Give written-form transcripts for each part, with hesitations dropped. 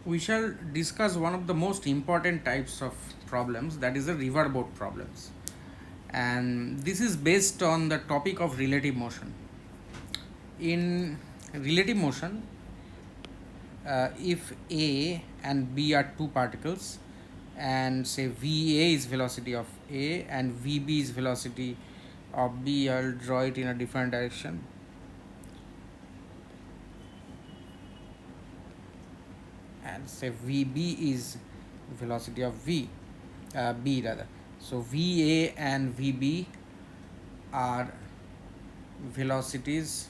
we shall discuss one of the most important types of problems, that is the riverboat problems. And this is based on the topic of relative motion. In relative motion, if A and B are two particles, and say VA is velocity of A and VB is velocity of B, I'll draw it in a different direction. And say VB is velocity of B rather. So VA and VB are velocities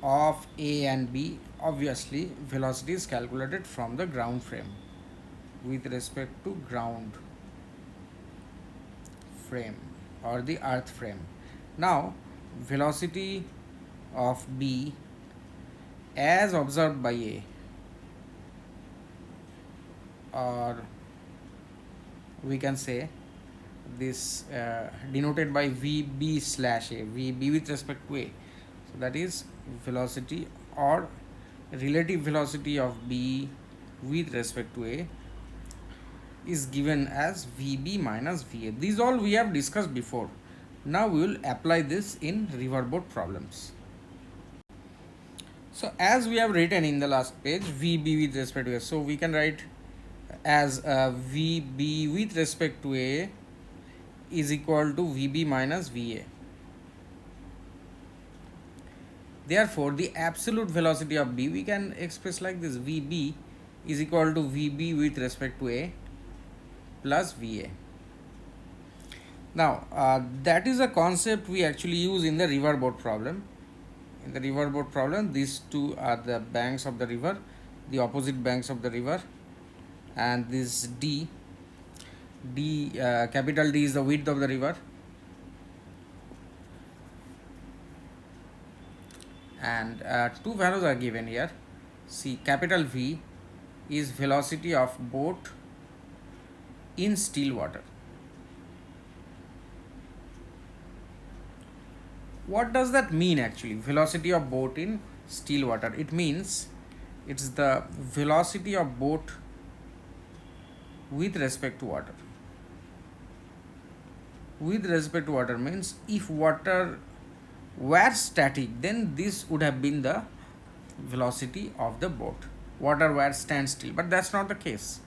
of A and B. Obviously, velocity is calculated from the ground frame with respect to ground frame or the earth frame. Now, velocity of B as observed by A, or we can say this denoted by VB slash A, VB with respect to A. So that is velocity or relative velocity of B with respect to A is given as VB minus VA. These all we have discussed before. Now we will apply this in riverboat problems. So as we have written in the last page, VB with respect to A. So we can write as VB with respect to A is equal to VB minus VA. Therefore, the absolute velocity of B we can express like this: VB is equal to VB with respect to A plus VA. Now, that is a concept we actually use in the riverboat problem. In the riverboat problem, these two are the banks of the river, the opposite banks of the river, and this capital D is the width of the river, and two values are given here. See, capital V is velocity of boat in still water. What does that mean actually? Velocity of boat in still water. It means it's the velocity of boat with respect to water. With respect to water means if water were static, then this would have been the velocity of the boat. Water were standstill, but that's not the case.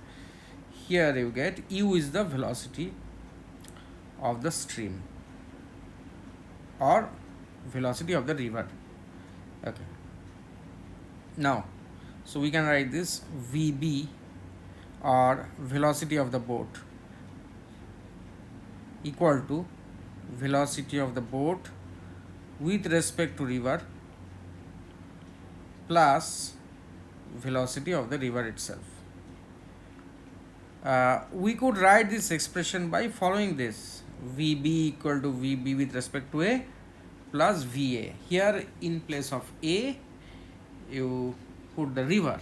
Here you get U is the velocity of the stream or velocity of the river. Okay. Now, so we can write this VB or velocity of the boat equal to velocity of the boat with respect to river plus velocity of the river itself. We could write this expression by following this: VB equal to VB with respect to A plus VA. Here in place of A you put the river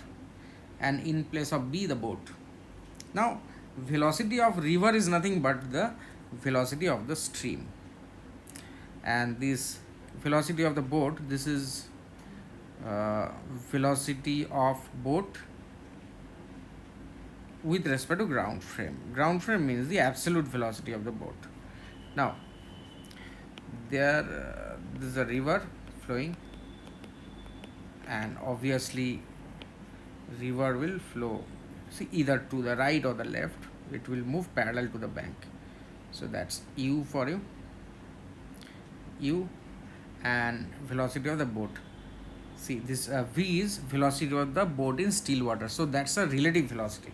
and in place of B the boat. Now velocity of river is nothing but the velocity of the stream, and this velocity of the boat, this is velocity of boat with respect to ground frame. Ground frame means the absolute velocity of the boat. Now there this is a river flowing, and obviously river will flow, see, either to the right or the left. It will move parallel to the bank. So that's U for U and velocity of the boat. See, this V is velocity of the boat in still water, so that's a relative velocity.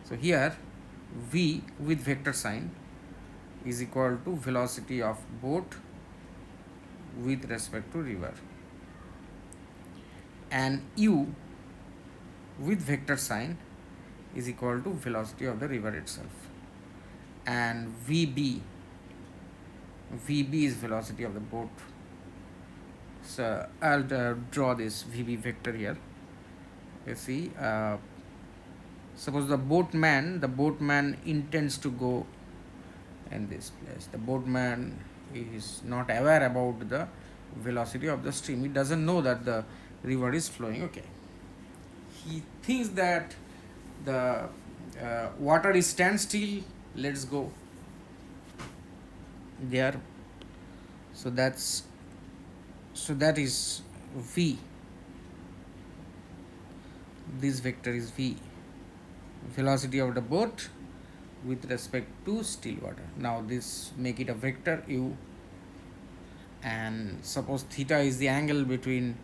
So here V with vector sign is equal to velocity of boat with respect to river, and U with vector sign is equal to velocity of the river itself, and VB is velocity of the boat. So I'll draw this VB vector here. You see, suppose the boatman intends to go in this place. The boatman is not aware about the velocity of the stream. He doesn't know that the river is flowing. Okay. he thinks that the water is standstill. Let's go there. So that is v. This vector is v, velocity of the boat with respect to still water. Now this make it a vector u, and suppose theta is the angle between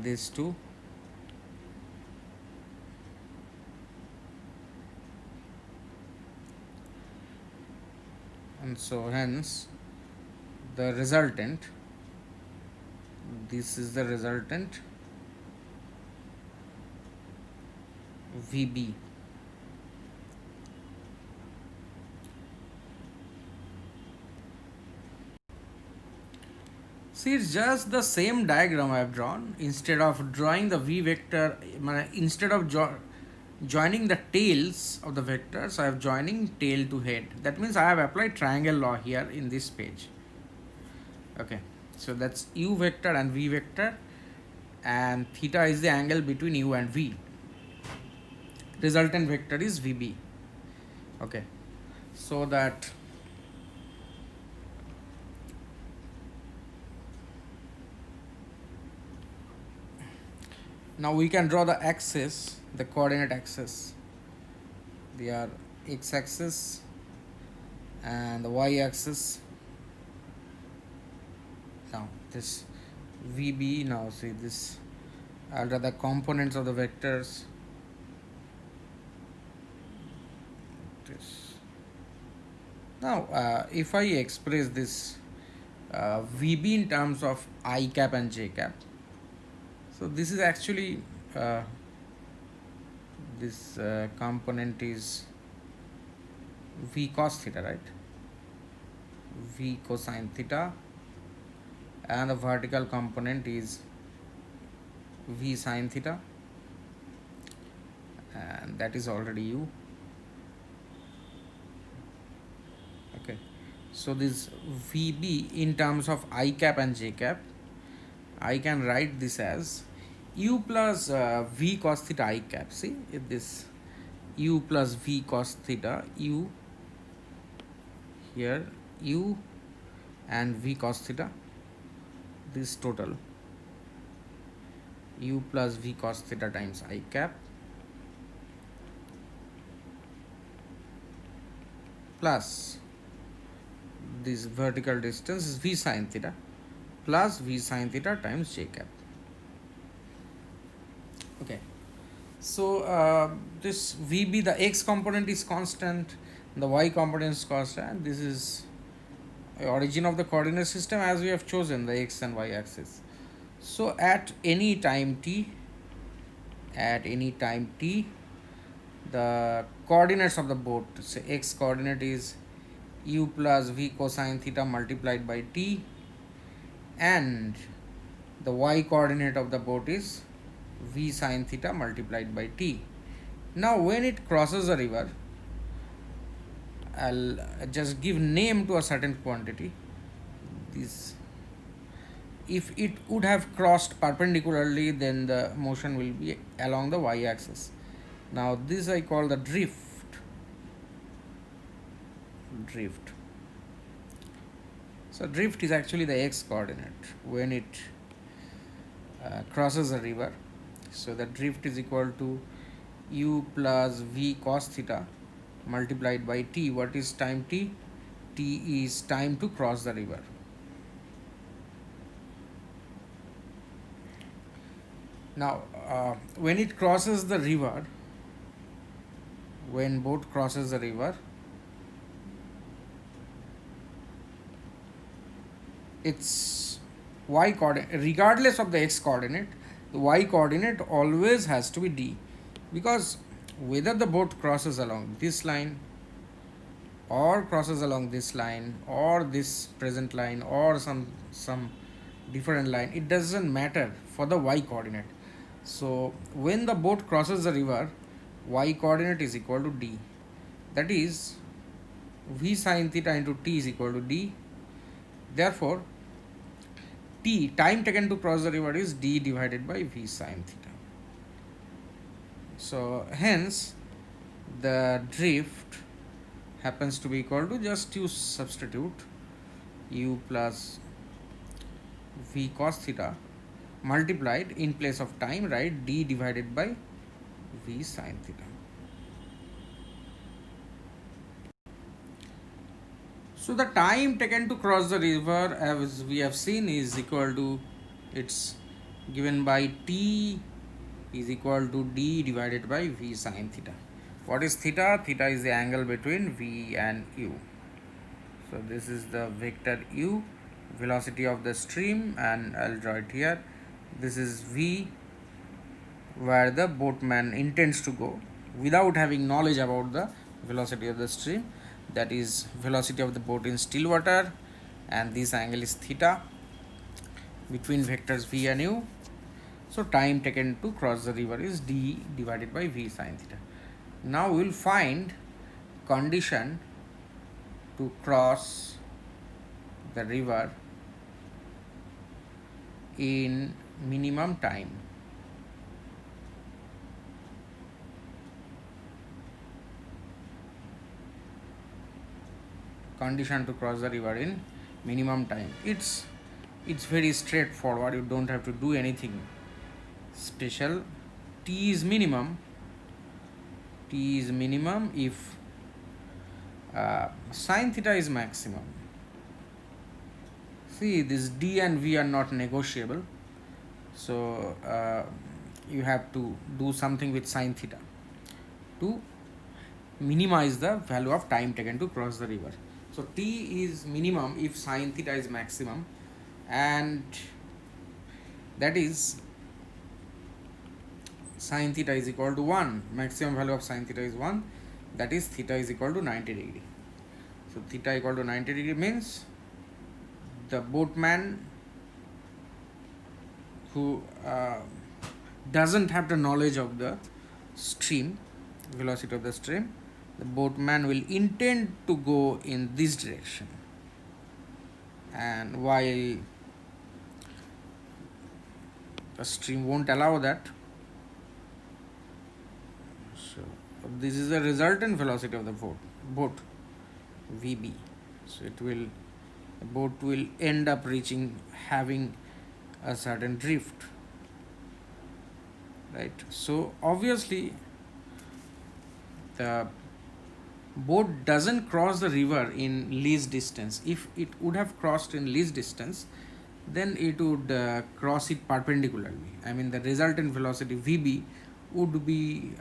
these two. And so hence the resultant, this is the resultant VB. See, it's just the same diagram I have drawn. Instead of drawing the V vector, instead of joining the tails of the vectors, I have joining tail to head. That means I have applied triangle law here in this page. Okay, so that's U vector and V vector, and theta is the angle between U and V. Resultant vector is VB. Okay, so that now we can draw the axis, the coordinate axis. They are x axis and the y axis. Now this VB, now see this, I'll draw the components of the vectors. This. Now if I express this VB in terms of I cap and j cap, so this is actually this component is V cos theta, right? V cosine theta, and the vertical component is V sin theta, and that is already U. Okay, so this VB in terms of I cap and j cap, I can write this as U plus V cos theta I cap. See, if this U plus V cos theta, U here, U and V cos theta, this total U plus V cos theta times I cap plus this vertical distance is V sin theta plus V sin theta times j cap. Okay, so this VB, the x component is constant, the y component is constant. This is origin of the coordinate system as we have chosen the x and y axis. So at any time t, the coordinates of the boat, say x coordinate is u plus v cosine theta multiplied by t, and the y coordinate of the boat is v sin theta multiplied by t. Now when it crosses the river, I'll just give name to a certain quantity. This, if it would have crossed perpendicularly, then the motion will be along the y axis. Now this I call the drift. So drift is actually the x coordinate when it crosses a river. So the drift is equal to u plus v cos theta multiplied by t. What is time t? T is time to cross the river. Now when it crosses the river, when boat crosses the river, its y coordinate, regardless of the x coordinate, the y coordinate always has to be d, because whether the boat crosses along this line or crosses along this line or this present line or some different line, it doesn't matter for the y coordinate. So when the boat crosses the river, y coordinate is equal to d, that is v sin theta into t is equal to d. Therefore t, time taken to cross the river, is d divided by v sin theta. So hence the drift happens to be equal to, just you substitute u plus v cos theta multiplied, in place of time write d divided by v sin theta. So the time taken to cross the river, as we have seen, is equal to, it's given by t is equal to d divided by v sin theta. What is theta? Theta is the angle between v and u. So this is the vector u, velocity of the stream, and I'll draw it here. This is v, where the boatman intends to go without having knowledge about the velocity of the stream, that is velocity of the boat in still water, and this angle is theta between vectors v and u. So time taken to cross the river is d divided by v sin theta. Now we will find condition to cross the river in minimum time. Condition to cross the river in minimum time. It's very straightforward. You don't have to do anything special. T is minimum. T is minimum if sin theta is maximum. See, this d and v are not negotiable. So you have to do something with sin theta to minimize the value of time taken to cross the river. So t is minimum if sin theta is maximum, and that is sin theta is equal to 1. Maximum value of sin theta is 1. That is theta is equal to 90 degree. So theta equal to 90 degree means the boatman who doesn't have the knowledge of the stream, velocity of the stream, the boatman will intend to go in this direction, and while the stream won't allow that, so this is the resultant velocity of the boat vb. So the boat will end up having a certain drift, right? So obviously the boat doesn't cross the river in least distance. If it would have crossed in least distance, then it would cross it perpendicularly. I mean, the resultant velocity vb would be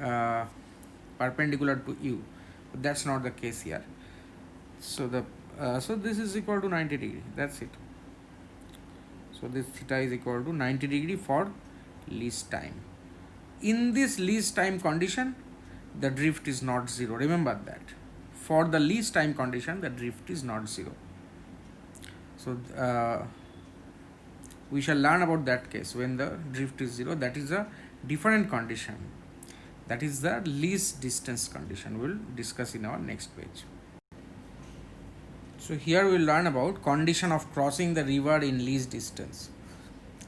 perpendicular to u, but that's not the case here. So so this is equal to 90 degree. That's it. So this theta is equal to 90 degree for least time. In this least time condition, the drift is not zero. Remember that. For the least time condition, the drift is not zero. So we shall learn about that case when the drift is zero. That is a different condition. That is the least distance condition. We'll discuss in our next page. So here we'll learn about condition of crossing the river in least distance.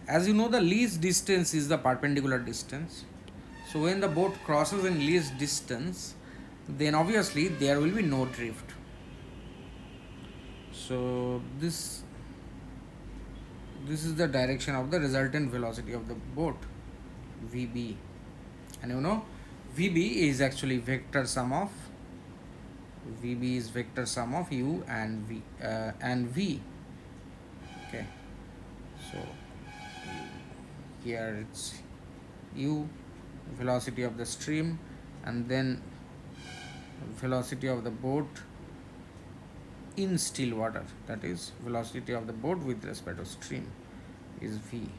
As you know, the least distance is the perpendicular distance. So when the boat crosses in least distance, then obviously there will be no drift. So this is the direction of the resultant velocity of the boat vb, and you know vb is actually vector sum of u and v. Okay, so here it's u, velocity of the stream, and then velocity of the boat in still water, that is velocity of the boat with respect to stream, is v.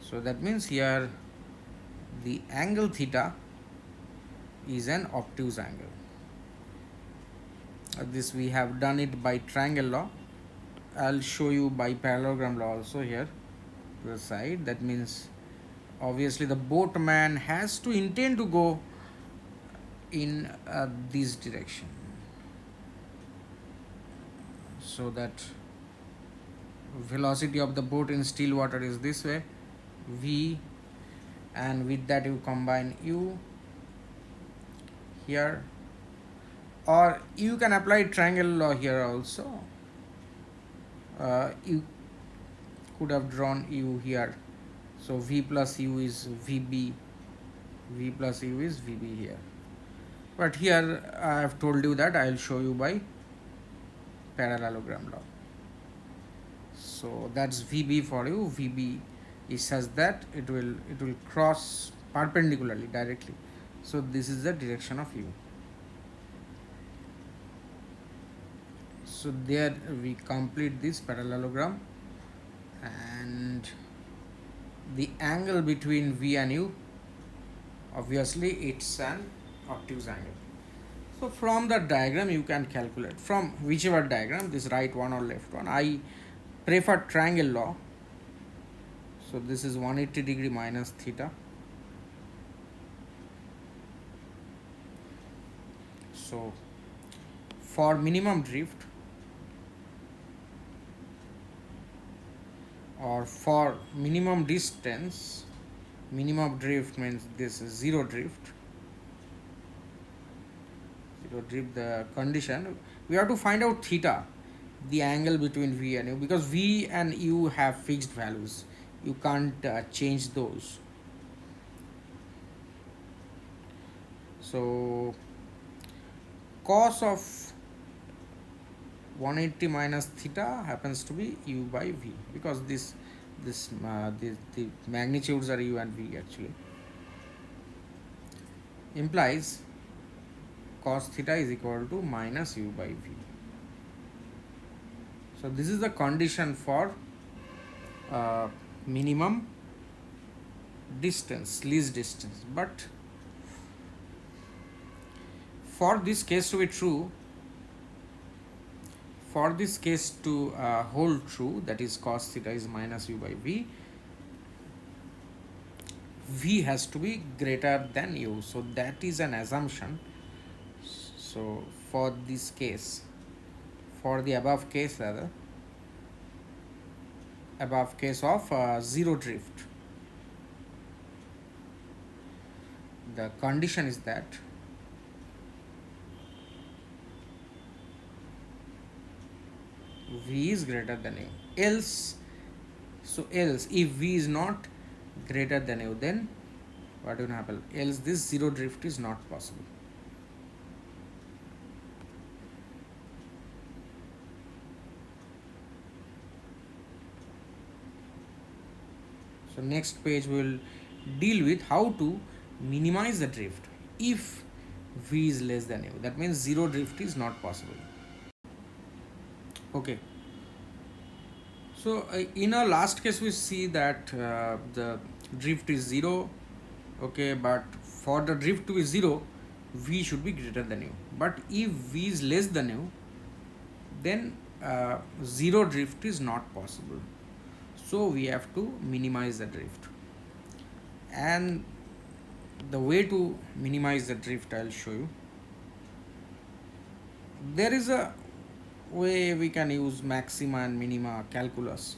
So that means here the angle theta is an obtuse angle. This we have done it by triangle law. I'll show you by parallelogram law also here to the side. That means obviously the boatman has to intend to go in this direction, so that velocity of the boat in still water is this way v, and with that you combine u, here, or you can apply triangle law here also. You could have drawn u here, so v plus u is vb, v plus u is vb here, but here I have told you that I will show you by parallelogram law. So that's vb for you. Vb is such that it will cross perpendicularly directly, so this is the direction of u. So there we complete this parallelogram, and the angle between v and u, obviously it's an obtuse angle. So from the diagram you can calculate, from whichever diagram, this right one or left one. I prefer triangle law. So this is 180 degree minus theta. So for minimum drift, or for minimum distance, minimum drift means this is zero drift. Zero drift, the condition, we have to find out theta, the angle between v and u, because v and u have fixed values, you can't change those. So cos of 180 minus theta happens to be u by v, because the magnitudes are u and v actually, implies cos theta is equal to minus u by v. So this is the condition for minimum distance, least distance. But for this case to be true, for this case to hold true, that is cos theta is minus u by v, v has to be greater than u. So that is an assumption. So for this case, for the above case rather, above case of zero drift, the condition is that v is greater than u. Else, so else if v is not greater than u, then what will happen? Else this zero drift is not possible. So next page we will deal with how to minimize the drift if v is less than u. That means zero drift is not possible. Okay. So in our last case we see that the drift is 0, okay, but for the drift to be 0, v should be greater than u. But if v is less than u, then zero drift is not possible. So we have to minimize the drift. And the way to minimize the drift I'll show you. There is a way we can use maxima and minima calculus,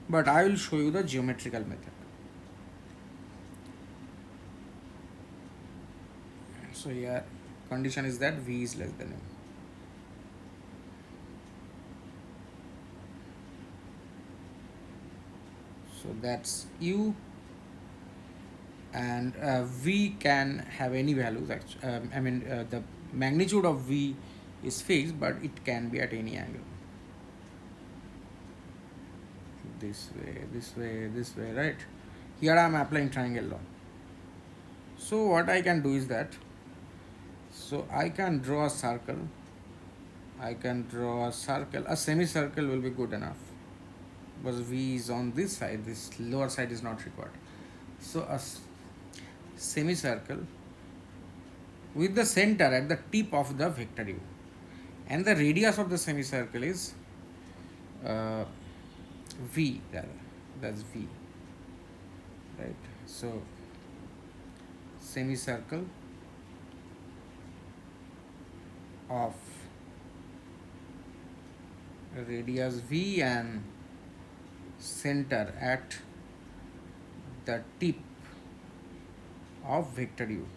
but I will show you the geometrical method. So here condition is that v is less than u. So that's u, and v can have any values actually. The magnitude of v is fixed, but it can be at any angle. This way, this way, this way, right? Here I am applying triangle law. So what I can do is that, so I can draw a circle. I can draw a circle. A semicircle will be good enough, because v is on this side, this lower side is not required. So a semicircle with the center at the tip of the vector u, and the radius of the semicircle is v, that's v, right? So semicircle of radius v and center at the tip of vector u.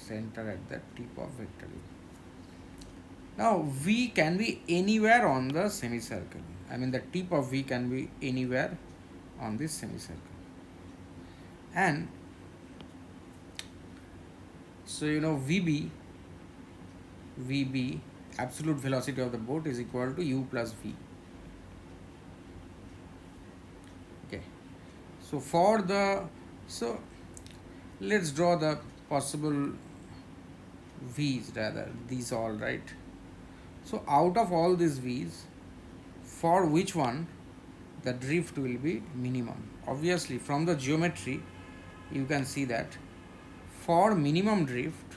center at the tip of vector u. Now V can be anywhere on the semicircle. I mean the tip of V can be anywhere on this semicircle. And so VB absolute velocity of the boat is equal to U plus V. Okay. So let's draw the possible V's, rather these all, right? So out of all these V's, for which one the drift will be minimum? Obviously from the geometry you can see that for minimum drift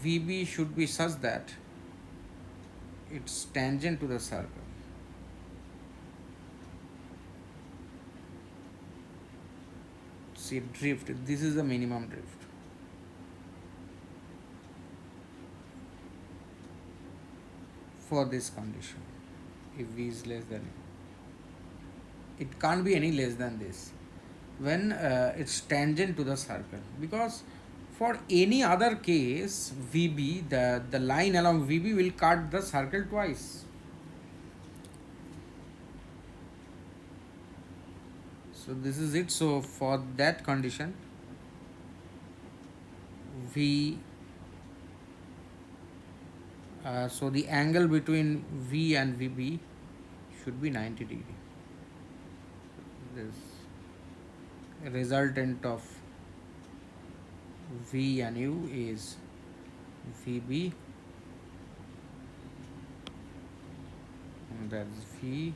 VB should be such that it's tangent to the circle. See, drift, this is the minimum drift. For this condition, if V is less than, it can't be any less than this when it's tangent to the circle, because for any other case VB, the line along VB will cut the circle twice. So this is it. So for that condition so the angle between V and VB should be 90 degree. This resultant of V and U is VB, and that's V.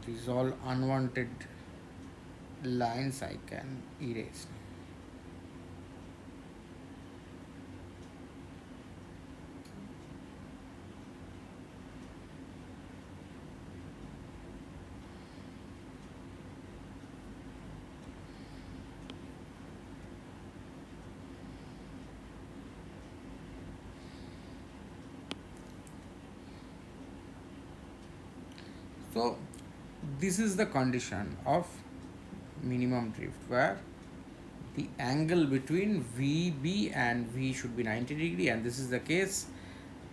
These all unwanted lines I can erase. So this is the condition of minimum drift, where the angle between VB and V should be 90 degree, and this is the case.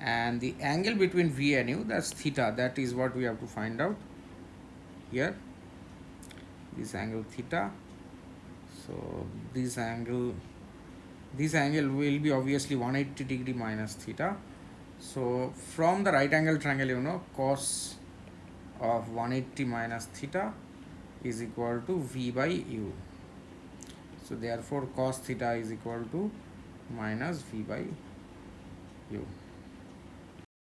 And the angle between V and U, that's theta, that is what we have to find out here, this angle theta. So this angle will be obviously 180 degree minus theta. So from the right angle triangle, cos of 180 minus theta is equal to V by U. So therefore cos theta is equal to minus V by U.